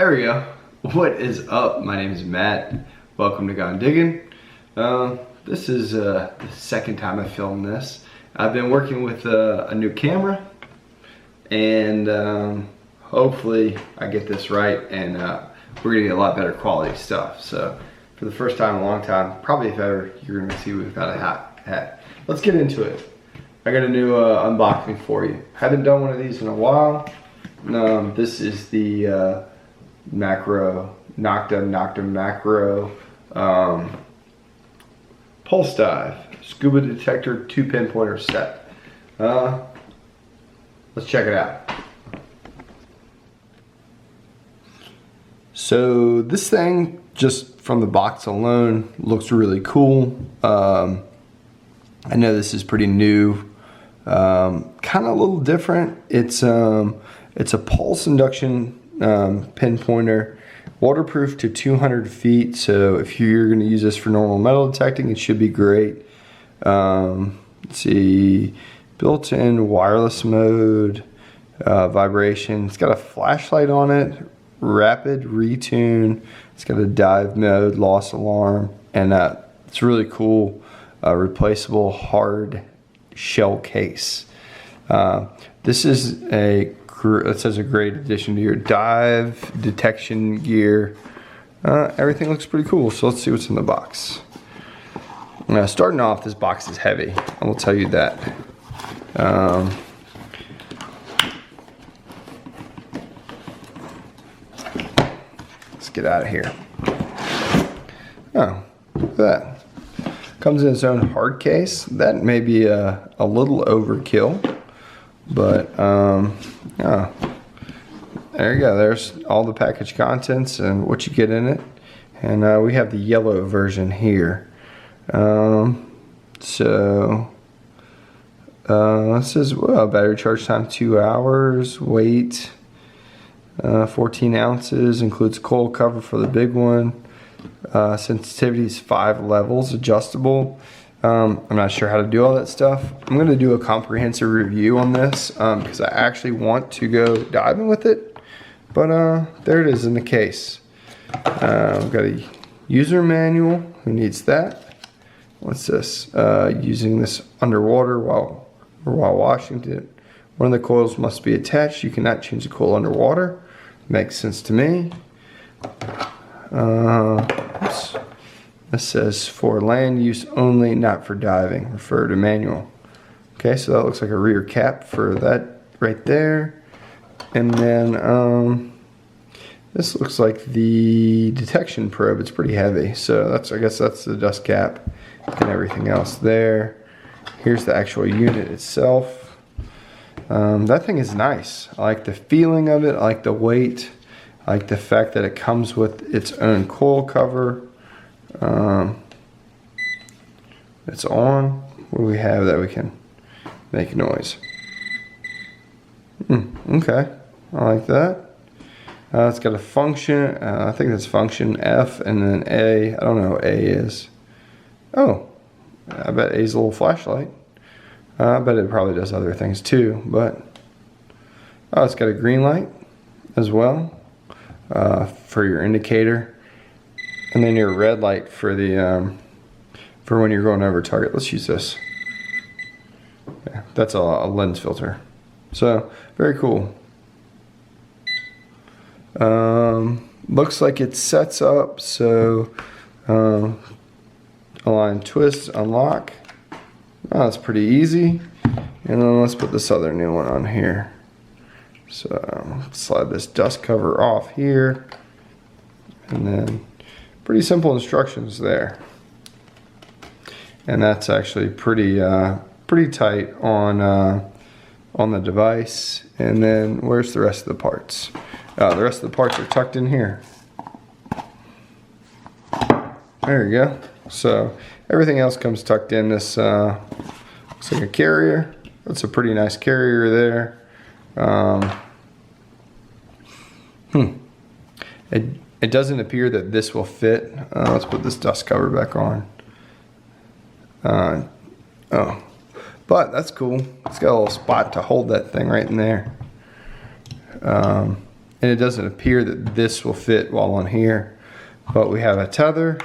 There we go. What is up? My name is Matt. Welcome to Diggin. This is the second time I filmed this. I've been working with a new camera, and hopefully I get this right, and we're gonna get a lot better quality stuff. So for the first time in a long time, probably if ever, you're gonna see we've got a hat. Let's get into it. I got a new unboxing for you. Haven't done one of these in a while. This is the Nokta Makro pulse dive scuba detector 2 pinpointer set. Let's check it out. So this thing, just from the box alone, looks really cool. I know this is pretty new, kind of a little different. It's a pulse induction pinpointer, waterproof to 200 feet. So if you're going to use this for normal metal detecting, it should be great. Let's see, built-in wireless mode, vibration. It's got a flashlight on it, rapid retune. It's got a dive mode, loss alarm, and it's really cool. Replaceable hard shell case. This is it says a great addition to your dive detection gear. Everything looks pretty cool, so let's see what's in the box. Starting off, this box is heavy, I will tell you that. Let's get out of here. Oh, look at that. Comes in its own hard case. That may be a little overkill, but oh, there you go. There's all the package contents and what you get in it. And we have the yellow version here. It says, well, battery charge time 2 hours, weight 14 ounces, includes coil cover for the big one. Sensitivity is 5 levels, adjustable. I'm not sure how to do all that stuff. I'm going to do a comprehensive review on this because I actually want to go diving with it. But there it is in the case. We've got a user manual. Who needs that? What's this? Using this underwater while washing it. One of the coils must be attached. You cannot change the coil underwater. Makes sense to me. Oops. This says for land use only, not for diving. Refer to manual. Okay, so that looks like a rear cap for that right there. And then this looks like the detection probe. It's pretty heavy, so I guess that's the dust cap and everything else there. Here's the actual unit itself. That thing is nice. I like the feeling of it. I like the weight. I like the fact that it comes with its own coil cover. It's on. What do we have that we can make noise? Okay, I like that. It's got a function. I think that's function F and then A. I don't know what A is. Oh, I bet A's a little flashlight. I bet it probably does other things too, but oh, it's got a green light as well for your indicator, and then your red light for the for when you're going over target. Let's use this. Yeah, that's a lens filter. So very cool. Looks like it sets up so align, twist, unlock. Oh, that's pretty easy. And then let's put this other new one on here. So slide this dust cover off here, and then pretty simple instructions there. And that's actually pretty tight on the device. And then where's the rest of the parts? The rest of the parts are tucked in here. There you go. So everything else comes tucked in this. Looks like a carrier. That's a pretty nice carrier there. It doesn't appear that this will fit. Let's put this dust cover back on. Oh, but that's cool. It's got a little spot to hold that thing right in there. and it doesn't appear that this will fit while on here. But we have a tether,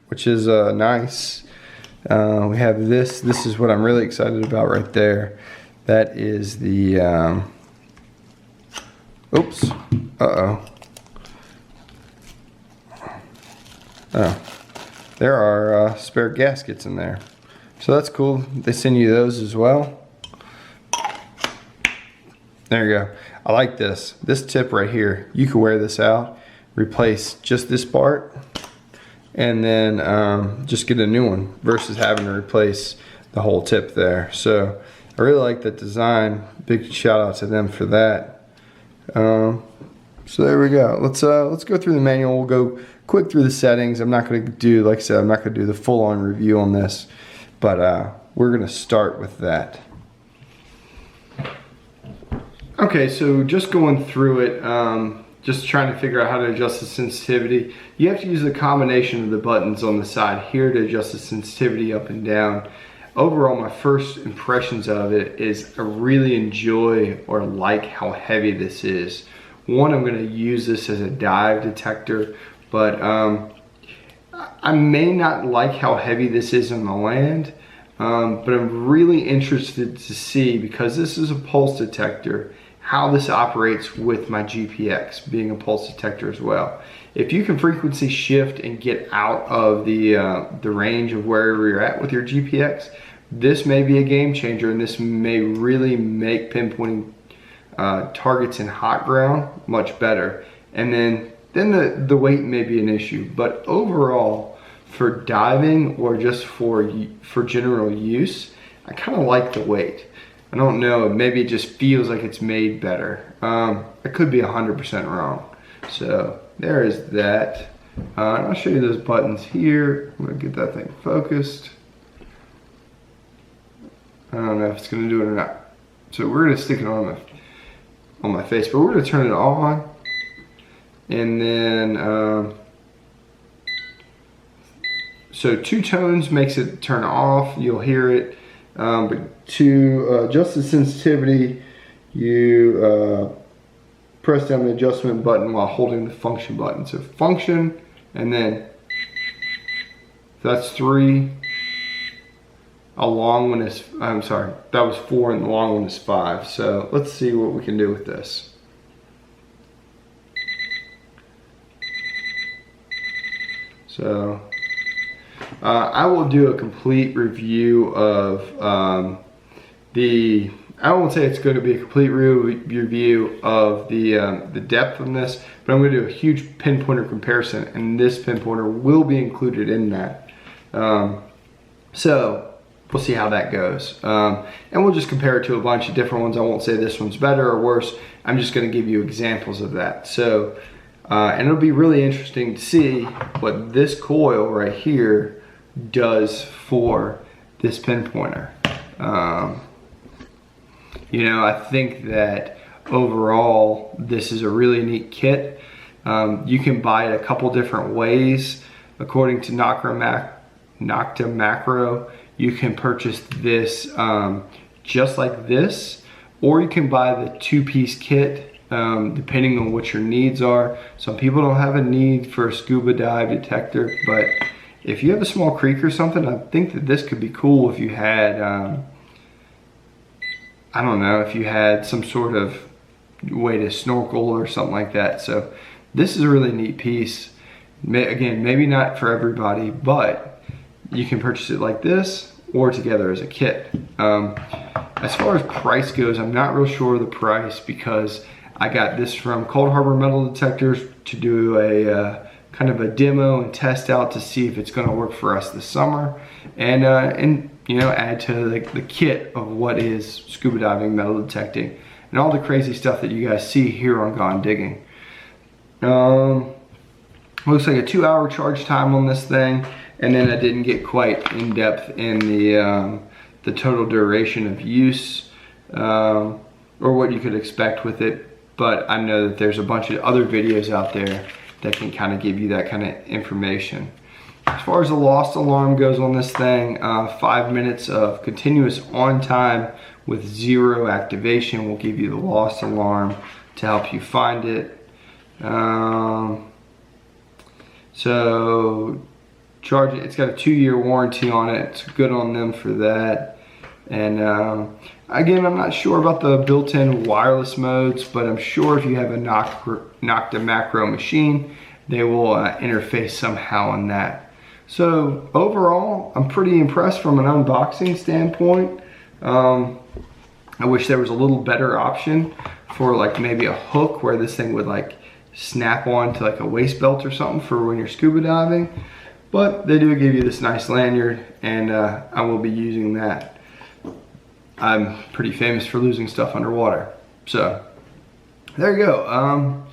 which is nice. We have this. This is what I'm really excited about right there. That is the, oops, uh-oh. Oh, there are spare gaskets in there. So that's cool. They send you those as well. There you go. I like this. This tip right here, you can wear this out, replace just this part, and then just get a new one versus having to replace the whole tip there. So I really like that design. Big shout out to them for that. So there we go. Let's go through the manual. We'll go quick through the settings. I'm not going to do, like I said, I'm not going to do the full-on review on this, but we're going to start with that. Okay, so just going through it, just trying to figure out how to adjust the sensitivity. You have to use a combination of the buttons on the side here to adjust the sensitivity up and down. Overall, my first impressions of it is I really enjoy or like how heavy this is. One, I'm going to use this as a dive detector, but I may not like how heavy this is on the land, but I'm really interested to see, because this is a pulse detector, how this operates with my GPX being a pulse detector as well. If you can frequency shift and get out of the range of wherever you're at with your GPX, this may be a game changer, and this may really make pinpointing targets in hot ground much better. And then the weight may be an issue, but overall for diving or just for general use, I kind of like the weight. I don't know, maybe it just feels like it's made better. I could be 100% wrong. So there is that. I'll show you those buttons here. I'm gonna get that thing focused. I don't know if it's gonna do it or not. So we're gonna stick it on my face, but we're gonna turn it on. And then, so 2 tones makes it turn off, you'll hear it. But to adjust the sensitivity, you press down the adjustment button while holding the function button. So function, and then that's 3. A long one is, I'm sorry, that was 4 and the long one is 5. So let's see what we can do with this. So I will do a complete review of I won't say it's going to be a complete review of the depth on this, but I'm going to do a huge pinpointer comparison, and this pinpointer will be included in that. So we'll see how that goes. And we'll just compare it to a bunch of different ones. I won't say this one's better or worse. I'm just going to give you examples of that. So, and it'll be really interesting to see what this coil right here does for this pinpointer. You know, I think that overall this is a really neat kit. You can buy it a couple different ways. According to Nokta Makro, you can purchase this just like this, or you can buy the 2-piece kit depending on what your needs are. Some people don't have a need for a scuba dive detector, but if you have a small creek or something, I think that this could be cool if you had, I don't know, if you had some sort of way to snorkel or something like that. So this is a really neat piece. Again, maybe not for everybody, but you can purchase it like this or together as a kit. As far as price goes, I'm not real sure of the price, because I got this from Cold Harbor Metal Detectors to do a kind of a demo and test out to see if it's going to work for us this summer, and you know, add to the kit of what is scuba diving, metal detecting, and all the crazy stuff that you guys see here on Gone Digging. Looks like a 2-hour charge time on this thing, and then I didn't get quite in depth in the total duration of use, or what you could expect with it. But I know that there's a bunch of other videos out there that can kind of give you that kind of information. As far as the lost alarm goes on this thing, 5 minutes of continuous on time with 0 activation will give you the lost alarm to help you find it. So charge it. It's got a 2-year warranty on it. It's good on them for that. And again, I'm not sure about the built-in wireless modes, but I'm sure if you have a Nokta Makro machine, they will interface somehow on that. So overall, I'm pretty impressed from an unboxing standpoint. I wish there was a little better option for like maybe a hook where this thing would like snap on to like a waist belt or something for when you're scuba diving. But they do give you this nice lanyard, and I will be using that. I'm pretty famous for losing stuff underwater. So there you go.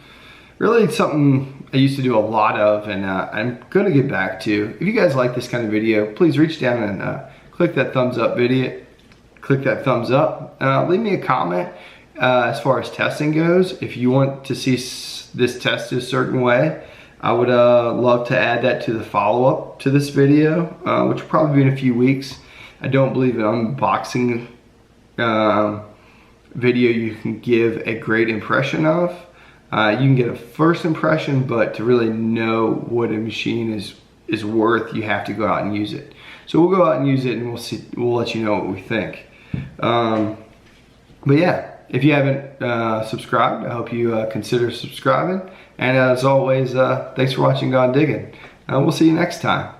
Really something I used to do a lot of, and I'm gonna get back to. If you guys like this kind of video, please reach down and click that thumbs up video. Click that thumbs up. Leave me a comment as far as testing goes. If you want to see this tested a certain way, I would love to add that to the follow-up to this video, which will probably be in a few weeks. I don't believe an unboxing video you can give a great impression of. You can get a first impression, but to really know what a machine is worth, you have to go out and use it. So we'll go out and use it, and we'll let you know what we think. But yeah, if you haven't subscribed, I hope you consider subscribing. And as always, thanks for watching Diggin. We'll see you next time.